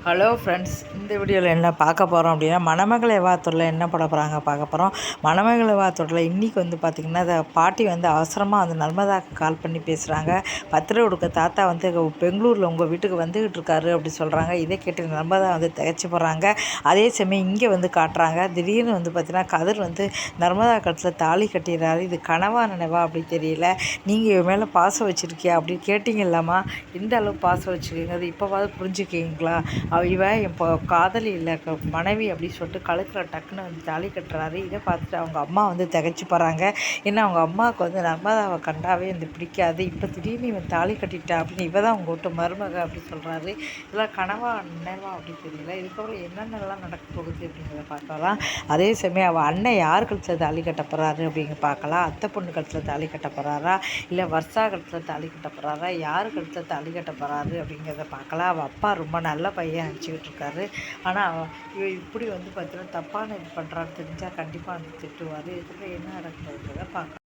Hello friends, இந்த வீடியோவில் என்ன பார்க்க போகிறோம் அப்படின்னா, மணமகள் எவ்வாத்தூரில் என்ன போட போகிறாங்க பார்க்க போகிறோம். மணமகள் எவ்வாத்தூரில் இன்றைக்கி பார்த்திங்கன்னா, அந்த பாட்டி அவசரமாக நர்மதாவுக்கு கால் பண்ணி பேசுகிறாங்க. பத்திரை கொடுக்க தாத்தா பெங்களூரில் உங்கள் வீட்டுக்கு வந்துக்கிட்டு இருக்காரு அப்படி சொல்கிறாங்க. இதை கேட்டு நர்மதா திகைச்சு போகிறாங்க. அதே சமயம் இங்கே காட்டுறாங்க. திடீர்னு பார்த்திங்கன்னா, கதிர் நர்மதா கழுத்தில் தாலி கட்டிடுறாரு. இது கனவா நினைவா அப்படி தெரியல. நீங்கள் இவன் மேலே பாசம் வச்சுருக்கியா அப்படின்னு கேட்டிங்கல்லாமா? எந்த அளவு பாசம் வச்சுருக்கீங்க, அது இப்போவாது புரிஞ்சுக்கிங்களா? இவன் என் காதலி இல்லை, மனைவி அப்படின்னு சொல்லிட்டு கழுத்தில் டக்குன்னு தாலி கட்டுறாரு. இதை பார்த்துட்டு அவங்க அம்மா திகைச்சு போகிறாங்க. ஏன்னா அவங்க அம்மாவுக்கு நர்மதாவை கண்டாவே பிடிக்காது. இப்போ திடீர்னு இவன் தாலி கட்டிட்டா அப்படின்னு இவ தான் உங்கள் வீட்டு மருமக அப்படின்னு சொல்கிறாரு. இதெல்லாம் கனவா நினைவா அப்படின்னு தெரியல. இதுக்கப்புறம் என்னென்னலாம் நடக்க போகுது அப்படிங்கிறத பார்க்கலாம். அதே சமயம் அவள் அண்ணன் யார் கழுத்தில் தாலி கட்ட போகிறாரு அப்படிங்க பார்க்கலாம். அத்தை பொண்ணு கழுத்தில் தாலி கட்ட போகிறாரா, இல்லை வர்ஷா கழுத்தில் தாலி கட்ட போகிறாரா, யார் கழுத்தில் தாலி கட்ட போகிறாரு அப்படிங்கிறத பார்க்கலாம். அவள் அப்பா ரொம்ப நல்ல பையன் நினச்சிக்கிட்டு இருக்காரு. ஆனால் இப்படி பார்த்தீங்கன்னா தப்பான இது பண்ணுறான்னு தெரிஞ்சால் கண்டிப்பாக திட்டுவார். இதில் என்ன நடக்குதுன்றதை பார்க்கலாம்.